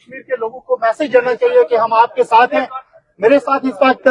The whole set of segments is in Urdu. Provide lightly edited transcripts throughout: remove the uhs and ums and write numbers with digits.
کشمیر کے لوگوں کو میسج دینا چاہیے کہ ہم آپ کے ساتھ ہیں. میرے ساتھ اس وقت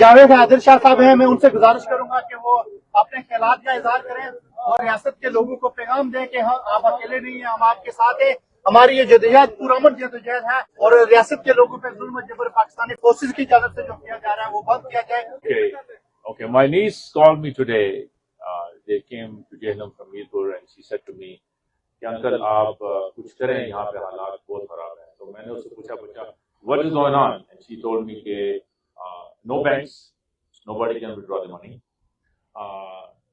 جاوید عادل شاہ صاحب ہیں. میں ان سے گزارش کروں گا کہ وہ اپنے خیالات کا اظہار کریں اور ریاست کے لوگوں کو پیغام دیں کہ ہاں آپ اکیلے نہیں ہیں, ہم آپ کے ساتھ ہیں. ہماری یہ جدوجہد پرامن جدوجہد ہے اور ریاست کے لوگوں پہ ظلم و جبر پاکستانی فورسز کی جانب سے جو کیا جا رہا ہے وہ بند کیا جائے. Okay, my niece called me today. They came to Jehannam from Mirpur and she said to me, کہ انکل آپ کچھ کریں, یہاں پہ حالات بہت خراب ہیں. تو میں نے اس سے پوچھا what is going on, and she told me کہ no banks, nobody can withdraw the money,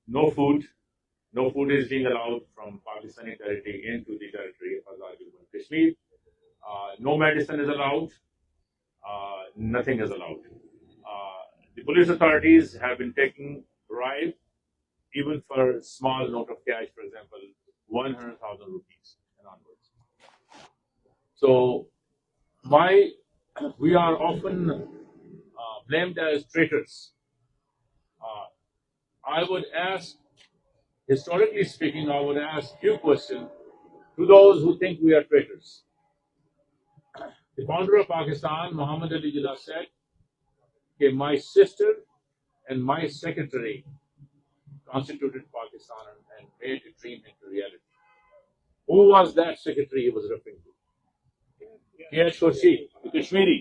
no food is being allowed from Pakistani territory into the territory of Azad Jammu and Kashmir, no medicine is allowed, nothing is allowed. The police authorities have been taking bribe even for a small note of cash, for example 100,000 rupees and onwards. So we are often blamed as traitors. I would ask, historically speaking, I would ask you a question to those who think we are traitors. The founder of Pakistan, Muhammad Ali Jinnah, said, okay, my sister and my secretary constituted Pakistan and made a dream into reality. Who was that secretary he was referring to? K.H. Khurshid, the Kashmiri,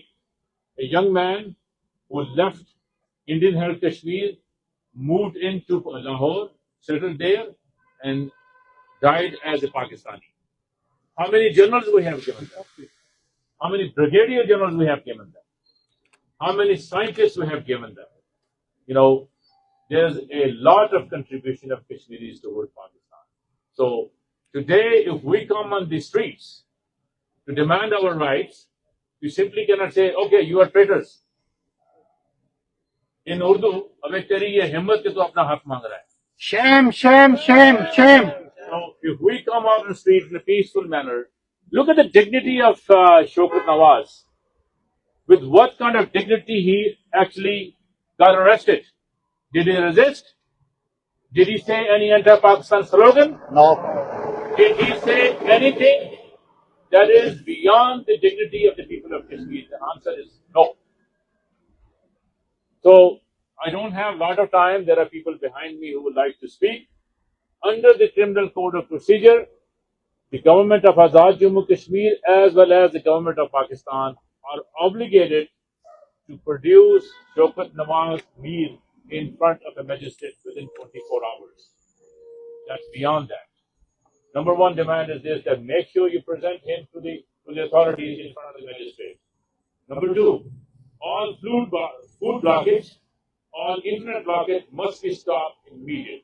a young man who left Indian held Kashmir, moved into Lahore, settled there, and died as a Pakistani. How many generals we have given them? How many brigadier generals we have given them? How many scientists we have given them? You know, there's a lot of contribution of Kashmiris towards Pakistan. So today, if we come on the streets to demand our rights, you simply cannot say, okay, you are traitors. In Urdu, abhi teri ye himmat ke tu apna haq mang raha hai. Shame, shame, shame, shame. So if we come out on the street in a peaceful manner, look at the dignity of Shaukat Nawaz. With what kind of dignity he actually got arrested. Did he resist? Did he say any anti-Pakistan slogan? No. Did he say anything that is beyond the dignity of the people of Kashmir? The answer is no. So, I don't have a lot of time. There are people behind me who would like to speak. Under the Criminal Code of Procedure, the government of Azad Jammu Kashmir as well as the government of Pakistan are obligated to produce Shaukat Nawaz Mir in front of a magistrate within 24 hours. That's beyond that. Number one demand is this, that make sure you present him to the authorities in front of the magistrate. Number two, all food blockage, all internet blockage must be stopped immediately.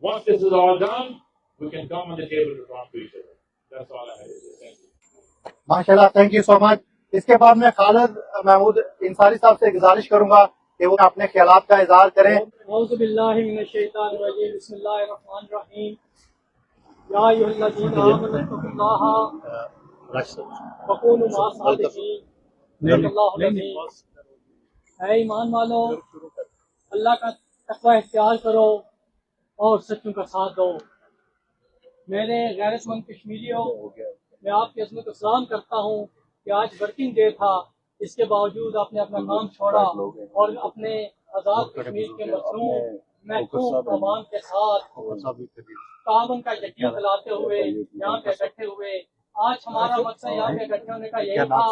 Once this is all done, we can come on the table to talk to each other. That's all I have to say. Thank you. ماشاءاللہ, تھینک یو سو مچ. اس کے بعد میں خالد محمود انصاری صاحب سے گزارش کروں گا کہ وہ اپنے خیالات کا اظہار کریں. اعوذ باللہ من الشیطان الرجیم, بسم اللہ الرحمن الرحیم. یا ایھا الذین آمنوا اتقوا اللہ وکونوا مع الصادقین. اللہ العظیم. اے ایمان والو, اللہ کا تقوی اختیار کرو اور سچوں کا ساتھ دو. میرے غیرت مند کشمیریوں, میں آپ کی عظمت کو سلام کرتا ہوں کہ آج ورکنگ ڈے تھا, اس کے باوجود آپ نے اپنا کام چھوڑا اور اپنے آزاد کشمیر کے مظلوم محکوم عوام کے ساتھ تعاون کا یقین دلاتے ہوئے یہاں پہ بیٹھے ہوئے. آج ہمارا مقصد یہاں پہ اکٹھے ہونے کا یہی تھا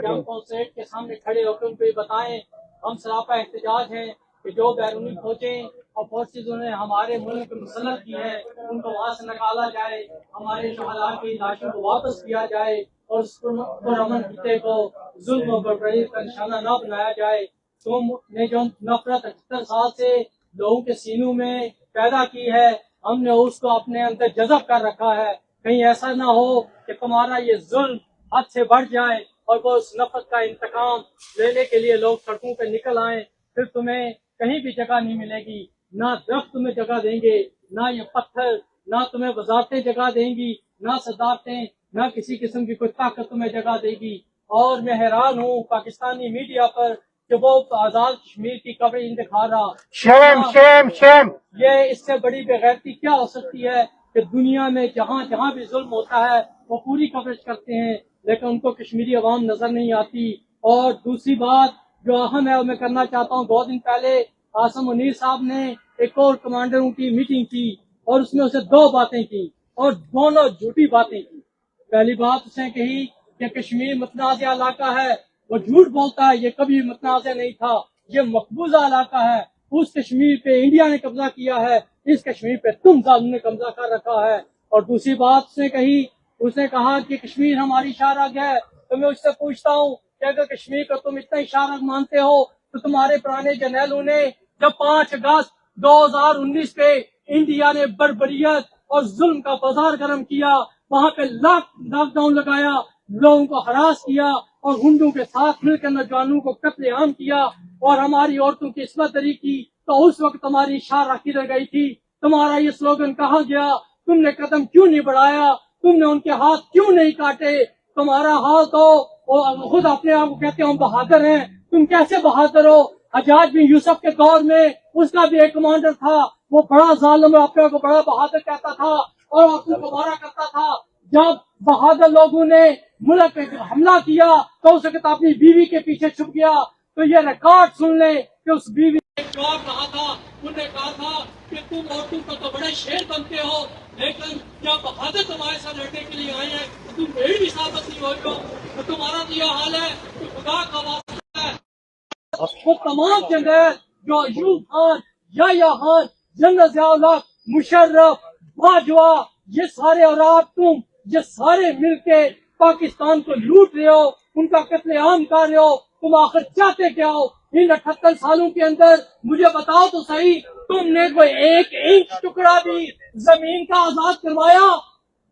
کہ ہم کانسریٹ کے سامنے کھڑے ہو کر ان کو یہ بتائیں, ہم سراپا احتجاج ہیں کہ جو بیرونی فوجیں اور فورسز نے ہمارے ملک میں مسلط کی ہیں ان کو وہاں سے نکالا جائے, ہمارے شہداء کی لاشوں کو واپس کیا جائے اور اس پرامن خطے کو ظلم و بربری کا نشانہ نہ بنایا جائے. تم نے جو نفرت 78 سال سے لوگوں کے سینوں میں پیدا کی ہے, ہم نے اس کو اپنے اندر جذب کر رکھا ہے. کہیں ایسا نہ ہو کہ تمہارا یہ ظلم حد سے بڑھ جائے اور وہ اس نفرت کا انتقام لینے کے لیے لوگ سڑکوں پہ نکل آئیں. پھر تمہیں کہیں بھی جگہ نہیں ملے گی, نہ درخت تمہیں جگہ دیں گے, نہ یہ پتھر, نہ تمہیں وزارتیں جگہ دیں گی, نہ صدارتیں, نہ کسی قسم کی کوئی طاقت تمہیں جگہ دے گی. اور میں حیران ہوں پاکستانی میڈیا پر کہ وہ آزاد کشمیر کی کوریج دکھا رہا. شیم, شیم, شیم. یہ اس سے بڑی بےغیرتی کیا ہو سکتی ہے کہ دنیا میں جہاں جہاں بھی ظلم ہوتا ہے وہ پوری کوریج کرتے ہیں, لیکن ان کو کشمیری عوام نظر نہیں آتی. اور دوسری بات جو اہم ہے وہ میں کرنا چاہتا ہوں، 2 دن پہلے عاصم منیر صاحب نے ایک اور کمانڈروں کی میٹنگ کی اور اس میں اسے 2 باتیں کی اور دونوں جھوٹی باتیں کی. پہلی بات اس نے کہی کہ کشمیر متنازع علاقہ ہے، وہ جھوٹ بولتا ہے، یہ کبھی متنازع نہیں تھا، یہ مقبوضہ علاقہ ہے، اس کشمیر پہ انڈیا نے قبضہ کیا ہے، اس کشمیر پہ تم ظالم نے قبضہ کر رکھا ہے. اور دوسری بات اس نے کہی، اس نے کہا کہ کشمیر ہماری شاہراہ ہے. تو میں اس سے پوچھتا ہوں کہ اگر کشمیر کو تم اتنا شاہراہ مانتے ہو تو تمہارے پرانے جرنیلوں نے جب 5 اگست 2019 پہ انڈیا نے بربریت اور ظلم کا بازار گرم کیا، وہاں پہ لاک ڈاؤن لگایا، لوگوں کو ہراس کیا اور ہنڈوں کے ساتھ مل کر نوجوانوں کو قتل عام کیا اور ہماری عورتوں کی عصمت دری کی، تو اس وقت تمہاری شاہراہ کدھر گئی تھی؟ تمہارا یہ سلوگن کہاں گیا؟ تم نے قدم کیوں نہیں بڑھایا؟ تم نے ان کے ہاتھ کیوں نہیں کاٹے؟ تمہارا حال تو خود اپنے آپ کو کہتے ہو ہم بہادر ہیں، تم کیسے بہادر ہو؟ حجاج بن یوسف کے دور میں اس کا بھی ایک کمانڈر تھا، وہ بڑا ظالم ہے، اپنے کو بڑا بہادر کہتا تھا اور اپنے کو مارا کرتا تھا. جب بہادر لوگوں نے ملک پہ حملہ کیا تو اس وقت اپنی بیوی کے پیچھے چھپ گیا. تو یہ ریکارڈ سن لیں کہ اس بیوی نے ایک جواب کہا تھا، انہوں نے کہا تھا کہ تم عورتوں کو تو بڑے شیر بنتے ہو، لیکن جب بہادر تمہارے ساتھ لڑنے کے لیے آئے ہیں تو تم میری بھی ثابت نہیں ہوئے ہو. تو تمہارا تو یہ حال ہے کہ خدا کا واسطہ ہے وہ تمام جنرل جو ایوب خان، یحییٰ خان، جنرل ضیاء الحق، مشرف، باجوہ، یہ سارے اور آپ تم یہ سارے مل کے پاکستان کو لوٹ رہے ہو، ان کا قتل عام کر رہے ہو. تم آخر چاہتے کیا ہو؟ ان 78 سالوں کے اندر مجھے بتاؤ تو صحیح، تم نے کوئی 1 انچ ٹکڑا بھی زمین کا آزاد کروایا؟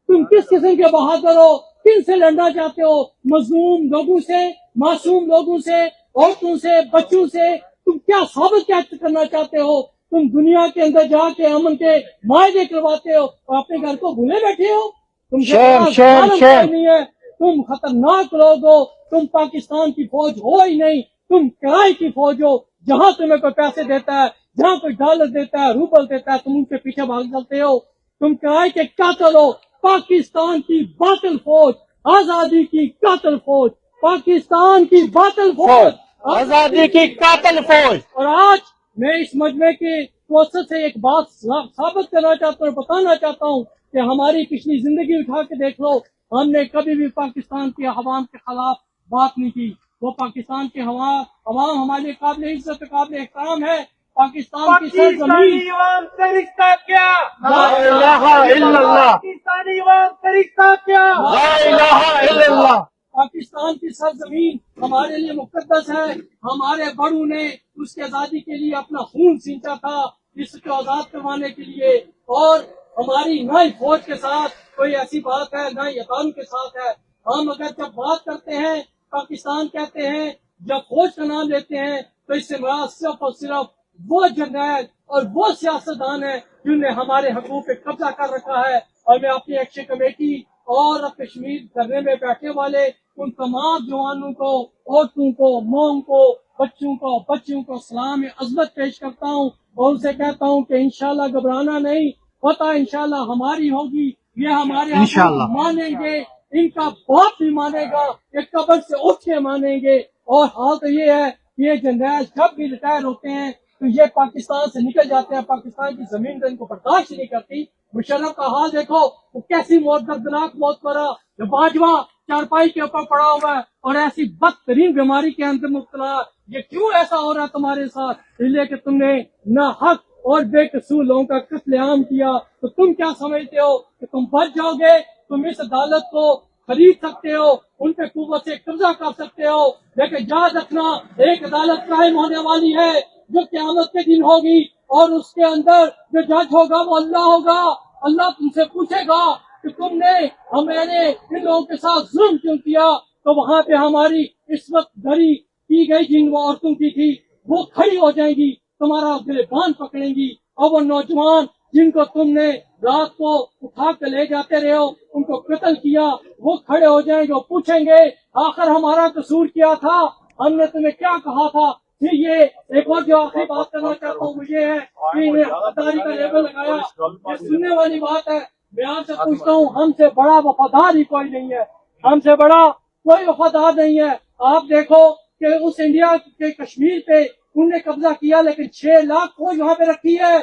تم کس قسم کے بہادر ہو؟ کن سے لڑنا چاہتے ہو؟ مظلوم لوگوں سے، معصوم لوگوں سے، عورتوں سے، بچوں سے؟ تم کیا ثابت کیا کرنا چاہتے ہو؟ تم دنیا کے اندر جا کے امن کے معاہدے کرواتے ہو اور اپنے گھر کو بھولے بیٹھے ہو. تم نہیں ہے، تم خطرناک لوگ ہو. تم پاکستان کی فوج ہو ہی نہیں، تم کرائے کی فوج ہو. جہاں تمہیں کوئی پیسے دیتا ہے، جہاں کوئی ڈالر دیتا ہے، روبل دیتا ہے، تم ان کے پیچھے بھاگ چلتے ہو. تم کرائے کے قاتل ہو. پاکستان کی باطل فوج، آزادی کی قاتل فوج، پاکستان کی باطل فوج، آزادی کی قاتل فوج. اور آج میں اس مجمع کے وسط سے ایک بات ثابت کرنا چاہتا ہوں اور بتانا چاہتا ہوں کہ ہماری پچھلی زندگی اٹھا کے دیکھ لو، ہم نے کبھی بھی پاکستان کے عوام کے خلاف بات نہیں کی. وہ پاکستان کے عوام ہمارے لیے قابل عزت قابل احترام ہے. پاکستان کی سرزمین عوام کا رشتہ کیا؟ لا الہ الا اللہ، پاکستانی عوام کا رشتہ کیا؟ لا الہ الا اللہ. پاکستان کی سرزمین ہمارے لیے مقدس ہے. ہمارے بڑوں نے اس کی آزادی کے لیے اپنا خون سینچا تھا، اس کو آزاد کروانے کے لیے. اور ہماری نہ ہی فوج کے ساتھ کوئی ایسی بات ہے، نہ ہی عوام کے ساتھ ہے. ہم اگر جب بات کرتے ہیں پاکستان کہتے ہیں، جب فوج کا نام لیتے ہیں تو اس سے مراد صرف اور صرف وہ جرنیل اور وہ سیاستدان ہیں جنہوں نے ہمارے حقوق پہ قبضہ کر رکھا ہے. اور میں اپنی ایکشن کمیٹی اور کشمیر دھرنے میں بیٹھنے والے ان تمام جوانوں کو، عورتوں کو، ماؤں کو، بچوں کو سلام عظمت پیش کرتا ہوں اور ان سے کہتا ہوں کہ انشاءاللہ گھبرانا نہیں، فتح انشاءاللہ ہماری ہوگی. یہ ہمارے انشاءاللہ مانیں گے، ان کا باپ بھی مانے گا، یہ قبر سے اٹھ کے مانیں گے. اور حال تو یہ ہے کہ یہ جنرل جب بھی ریٹائر ہوتے ہیں تو یہ پاکستان سے نکل جاتے ہیں، پاکستان کی زمین تو ان کو برداشت نہیں کرتی. مشرف کا حال دیکھو، وہ کیسی موت، دردناک موت مرا. جو باجوہ چارپائی کے اوپر پڑا ہوا ہے اور ایسی بدترین بیماری کے اندر مبتلا. یہ کیوں ایسا ہو رہا ہے تمہارے ساتھ؟ اس لیے کہ تم نے نہ حق اور بے قصور لوگوں کا قتل عام کیا. تو تم کیا سمجھتے ہو کہ تم بچ جاؤ گے؟ تم اس عدالت کو خرید سکتے ہو، ان پہ قوت سے قبضہ کر سکتے ہو، لیکن یاد رکھنا ایک عدالت قائم ہونے والی ہے جو قیامت کے دن ہوگی اور اس کے اندر جو جج ہوگا وہ اللہ ہوگا. اللہ تم سے پوچھے گا کہ تم نے میں نے ان لوگوں کے ساتھ ظلم کیوں کیا. تو وہاں پہ ہماری عصمت دری کی گئی جن وہ عورتوں کی تھی وہ کھڑی ہو جائیں گی، تمہارا گریبان پکڑیں گی. اور وہ نوجوان جن کو تم نے رات کو اٹھا کے لے جاتے رہے ہو، ان کو قتل کیا، وہ کھڑے ہو جائیں گے اور پوچھیں گے آخر ہمارا قصور کیا تھا، ہم نے تمہیں کیا کہا تھا. پھر یہ ایک اور جو آخری بات کرنا چاہتا ہوں وہ یہ ہے کہ انہیں وفاداری کا لیبل لگایا، یہ سننے والی بات ہے. میں آپ سے پوچھتا ہوں، ہم سے بڑا وفادار ہی کوئی نہیں ہے، ہم سے بڑا کوئی وفادار نہیں ہے. آپ دیکھو کہ اس انڈیا کے کشمیر پہ انہوں نے قبضہ کیا لیکن 6 لاکھ فوج وہاں پہ رکھی ہے,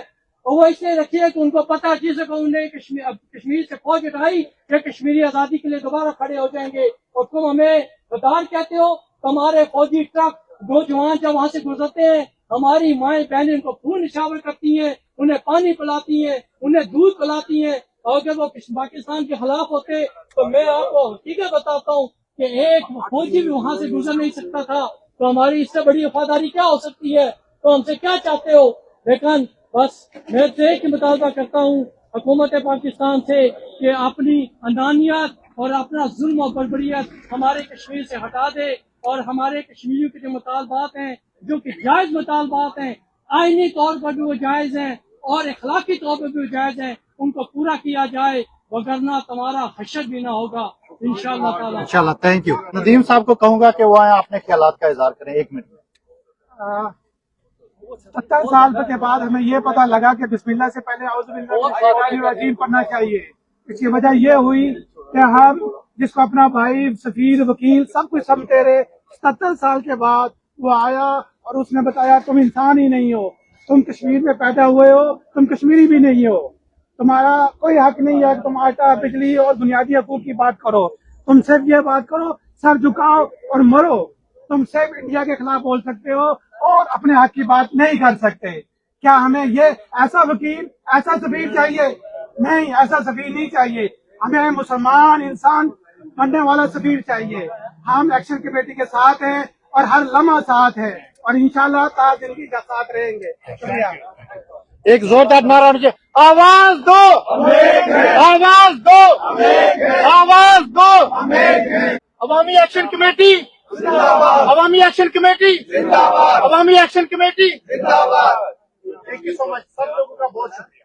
اور وہ اس لیے رکھی ہے کہ ان کو پتا جسے کو انہوں نے کشمیر سے فوج ہٹائی کہ کشمیری آزادی کے لیے دوبارہ کھڑے ہو جائیں گے. اور تم ہمیں غدار کہتے ہو. تمہارے فوجی ٹرک نوجوان جب وہاں سے گزرتے ہیں ہماری مائیں بہنیں ان کو خون نشاور کرتی ہیں, انہیں پانی پلاتی ہیں, انہیں دودھ پلاتی ہیں, اور اگر وہ پاکستان کے خلاف ہوتے تو میں آپ کو حقیقت بتاتا ہوں کہ ایک فوجی بھی وہاں سے گزر نہیں سکتا تھا. تو ہماری اس سے بڑی وفاداری کیا ہو سکتی ہے؟ تو ہم سے کیا چاہتے ہو؟ لیکن بس میں تو ایک ہی مطالبہ کرتا ہوں حکومت پاکستان سے کہ اپنی انانیت اور اپنا ظلم و بربریت ہمارے کشمیر سے ہٹا دے, اور ہمارے کشمیریوں کے جو مطالبات ہیں جو کہ جائز مطالبات ہیں, آئینی طور پر بھی وہ جائز ہیں اور اخلاقی طور پر بھی وہ جائز ہیں, ان کو پورا کیا جائے, وگرنہ تمہارا حشر بھی نہ ہوگا انشاءاللہ تعالی. انشاءاللہ. Thank you. ندیم صاحب کو کہوں گا کہ وہ آئیں اپنے خیالات کا اظہار کریں 1 منٹ میں. 70 سال کے بعد ہمیں یہ پتہ لگا کہ بسم اللہ سے پہلے اعوذ باللہ من الشیطان الرجیم پڑھنا چاہیے. اس کی وجہ یہ ہوئی کہ ہم جس کو اپنا بھائی, سفیر, وکیل سب کچھ سمجھتے رہے, 70 سال کے بعد وہ آیا اور اس نے بتایا تم انسان ہی نہیں ہو, تم کشمیر میں پیدا ہوئے ہو, تم کشمیری بھی نہیں ہو, تمہارا کوئی حق نہیں ہے کہ تم آٹا, بجلی اور بنیادی حقوق کی بات کرو. تم صرف یہ بات کرو, سر جھکاؤ اور مرو. تم صرف انڈیا کے خلاف بول سکتے ہو اور اپنے حق کی بات نہیں کر سکتے. کیا ہمیں یہ ایسا وکیل, ایسا سفیر چاہیے؟ نہیں, ایسا سفیر نہیں چاہیے. ہمیں مسلمان انسان بننے والا سفیر چاہیے. ہم ایکشن کمیٹی کے ساتھ ہیں اور ہر لمحہ ساتھ ہیں, اور انشاءاللہ تا زندگی کا ساتھ رہیں گے. شکریہ. ایک زوردار نعرہ ہونا چاہیے. آواز دو, آواز دو, آواز دو. عوامی ایکشن کمیٹی, عوامی ایکشن کمیٹی, عوامی action committee. Thank you so much. سب لوگوں کا بہت شکریہ.